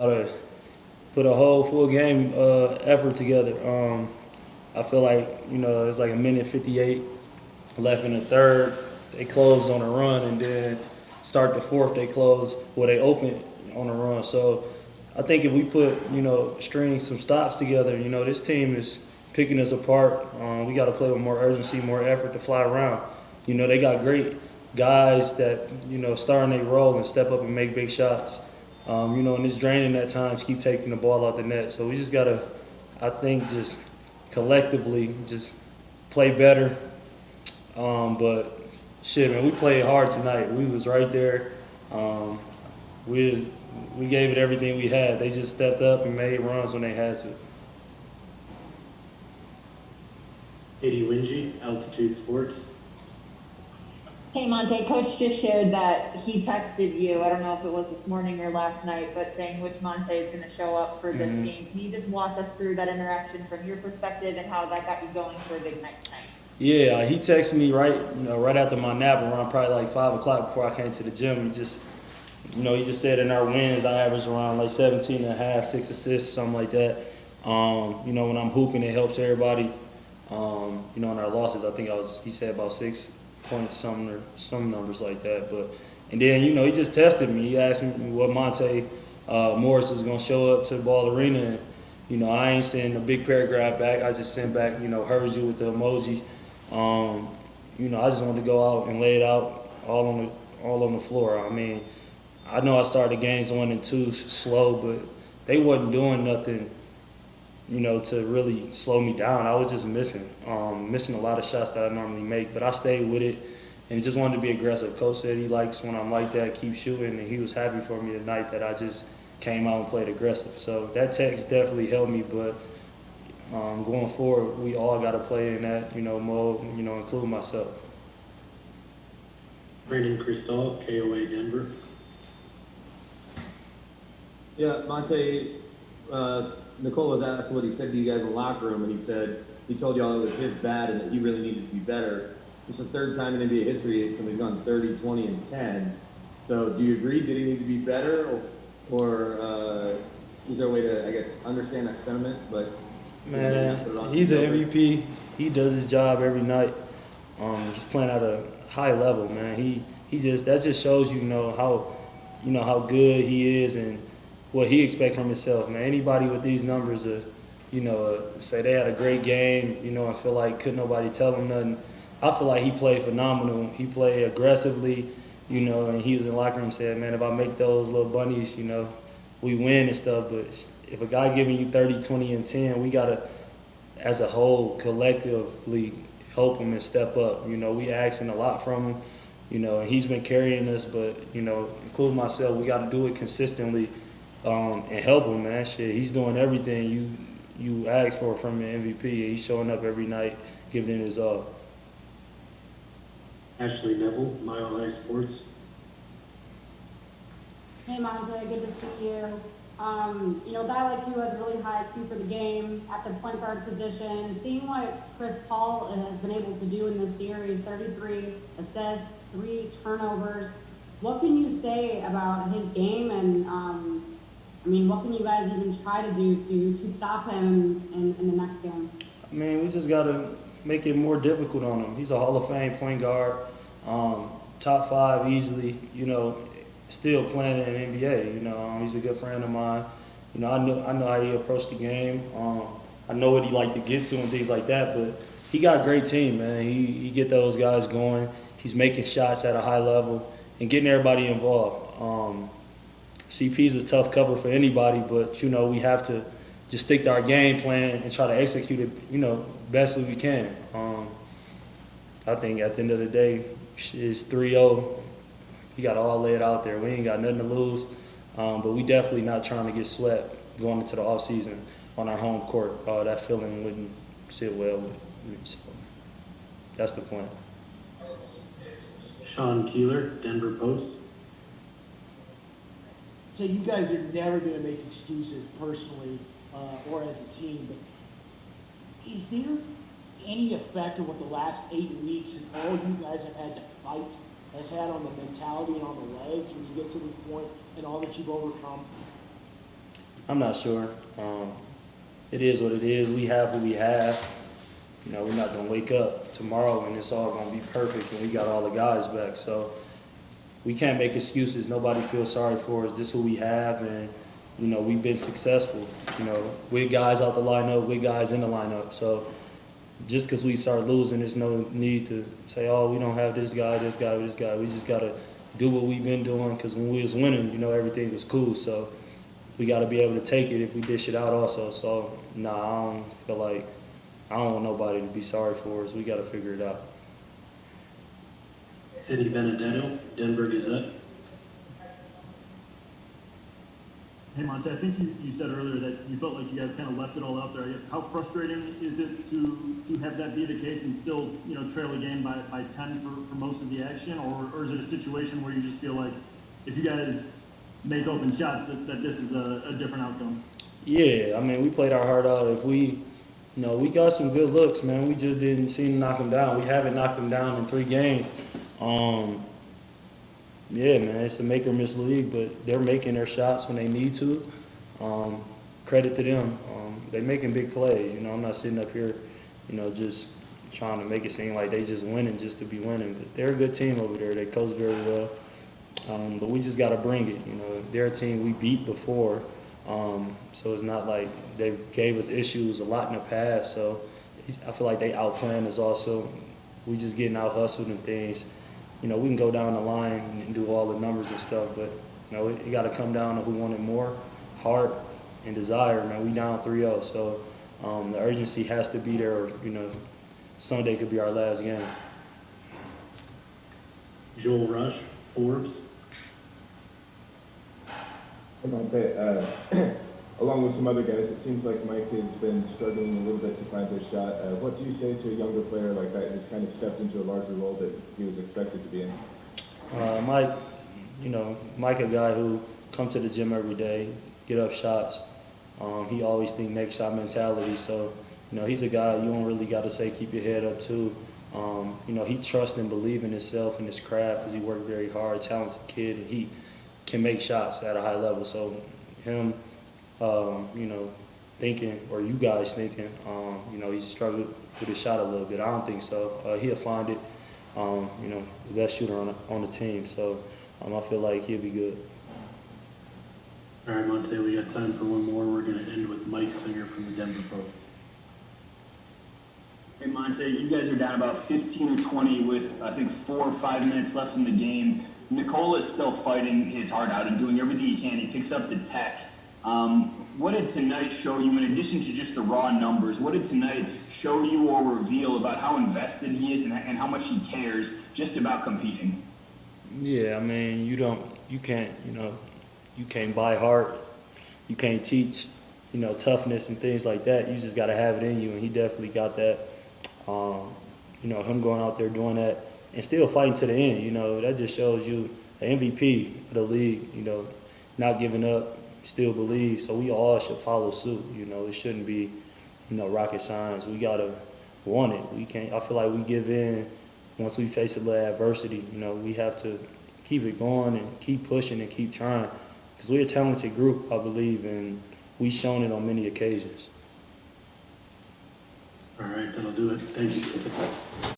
to put a whole full game effort together. I feel like, it's like a minute 58 left in the third. They closed on a run, and then start the fourth, they opened on a run. So I think if we put, string some stops together, this team is picking us apart. We got to play with more urgency, more effort to fly around. They got great guys that, star in their role and step up and make big shots. And it's draining at times, keep taking the ball out the net. So we just got to, I think, just collectively just play better. But shit, man, we played hard tonight. We was right there. We gave it everything we had. They just stepped up and made runs when they had to. Eddie Wingy, Altitude Sports. Hey Monte, Coach just shared that he texted you, I don't know if it was this morning or last night, but saying which Monte is going to show up for this game. Can you just walk us through that interaction from your perspective and how that got you going for a big night tonight? Yeah, he texted me right after my nap around probably like 5 o'clock before I came to the gym. He just said in our wins, I average around like 17 and a half, 6 assists, something like that. When I'm hooping, it helps everybody. In our losses, I think he said about 6 points, something or some numbers like that. And then, he just tested me. He asked me what Monte Morris was going to show up to the Ball Arena. And, I ain't sending a big paragraph back. I just sent back, heard you with the emoji. I just wanted to go out and lay it out all on the floor. I mean, I know I started games 1 and 2 slow, but they wasn't doing nothing, to really slow me down. I was just missing a lot of shots that I normally make, but I stayed with it and just wanted to be aggressive. Coach said he likes when I'm like that, keep shooting, and he was happy for me tonight that I just came out and played aggressive. So that text definitely helped me, but going forward, we all got to play in that, mode, including myself. Brandon Cristal, KOA Denver. Yeah, Monte, Nicole was asked what he said to you guys in the locker room, and he said he told y'all it was his bad and that he really needed to be better. It's the third time in NBA history somebody's gone 30, 20, and 10. So do you agree? Did he need to be better, or is there a way to, I guess, understand that sentiment? But man, he's an MVP. He does his job every night. He's playing at a high level, man. That just shows how good he is and what he expects from himself, man. Anybody with these numbers, say they had a great game, and feel like couldn't nobody tell him nothing. I feel like he played phenomenal. He played aggressively, and he was in the locker room saying, man, if I make those little bunnies, we win and stuff. But if a guy giving you 30, 20, and 10, we got to, as a whole, collectively help him and step up. We asking a lot from him, and he's been carrying us, but, including myself, we got to do it consistently and help him, man. Shit, he's doing everything you ask for from an MVP. He's showing up every night, giving it his all. Ashley Neville, Mile High Sports. Hey Monte, good to see you. A guy like you has really high IQ for the game at the point guard position. Seeing what Chris Paul has been able to do in this series, 33 assists, 3 turnovers. What can you say about his game, and what can you guys even try to do to stop him in the next game? I mean, we just got to make it more difficult on him. He's a Hall of Fame point guard, top 5 easily, still playing in the NBA. He's a good friend of mine. I know how he approached the game. I know what he liked to get to and things like that, but he got a great team, man. He get those guys going. He's making shots at a high level and getting everybody involved. CP's a tough cover for anybody, but, we have to just stick to our game plan and try to execute it, best as we can. I think at the end of the day, it's 3-0. You got to all lay it out there. We ain't got nothing to lose, but we definitely not trying to get swept going into the offseason on our home court. That feeling wouldn't sit well with me. So that's the point. Sean Keeler, Denver Post. So you guys are never going to make excuses personally or as a team, but is there any effect of what the last 8 weeks and all you guys have had to fight has had on the mentality and on the legs when you get to this point and all that you've overcome? I'm not sure. It is what it is. We have who we have. You know, we're not going to wake up tomorrow and it's all going to be perfect and we got all the guys back. So we can't make excuses. Nobody feels sorry for us. This is who we have, and, you know, we've been successful, you know, with guys out the lineup, with guys in the lineup. So just because we start losing, there's no need to say, oh, we don't have this guy, this guy, this guy. We just got to do what we've been doing, because when we was winning, you know, everything was cool. So we got to be able to take it if we dish it out also. So, nah, I don't feel like I don't want nobody to be sorry for us. We got to figure it out. Eddie Benedetto, Denver Gazette. Hey, Monte, I think you said earlier that you felt like you guys kind of left it all out there. I guess, how frustrating is it to have that be the case and still, you know, trail the game by 10 for most of the action? Or is it a situation where you just feel like if you guys make open shots that this is a different outcome? Yeah, I mean, we played our heart out. If we, you know, we got some good looks, man. We just didn't seem to knock them down. We haven't knocked them down in 3 games. Yeah, man, it's a make or miss league, but they're making their shots when they need to. Credit to them. They're making big plays. You know, I'm not sitting up here, you know, just trying to make it seem like they just winning just to be winning. But they're a good team over there. They coach very well. But we just got to bring it. You know, they're a team we beat before. So it's not like they gave us issues a lot in the past. So I feel like they outplaying us also. We just getting out hustled and things. You know, we can go down the line and do all the numbers and stuff, but, you know, it got to come down to who wanted more heart and desire, man. We down 3-0, so the urgency has to be there, or, you know, Sunday could be our last game. Joel Rush, Forbes. Along with some other guys, it seems like Mike has been struggling a little bit to find his shot. What do you say to a younger player like that who's kind of stepped into a larger role that he was expected to be in? Mike, you know, Mike a guy who comes to the gym every day, get up shots. He always think next shot mentality. So, you know, he's a guy you don't really got to say keep your head up to. You know, he trusts and believes in himself and his craft because he worked very hard, talented kid, and he can make shots at a high level. So him, you know, thinking, or you guys thinking, you know, he's struggled with his shot a little bit. I don't think so. He'll find it. You know, the best shooter on the team. So I feel like he'll be good. All right, Monte, we got time for one more. We're going to end with Mike Singer from the Denver Post. Hey, Monte, you guys are down about 15 or 20 with, I think, 4 or 5 minutes left in the game. Nikola is still fighting his heart out and doing everything he can. He picks up the tech. What did tonight show you, in addition to just the raw numbers, what did tonight show you or reveal about how invested he is and how much he cares just about competing? Yeah, I mean, you can't buy heart. You can't teach, you know, toughness and things like that. You just got to have it in you, and he definitely got that. You know, him going out there doing that and still fighting to the end, you know, that just shows you the MVP of the league, you know, not giving up, still believe. So we all should follow suit, you know. It shouldn't be, you know, rocket science. We got to want it. We can't, I feel like we give in once we face a little adversity. You know, we have to keep it going and keep pushing and keep trying, because we're a talented group, I believe, and we've shown it on many occasions. All right, that'll do it. Thanks.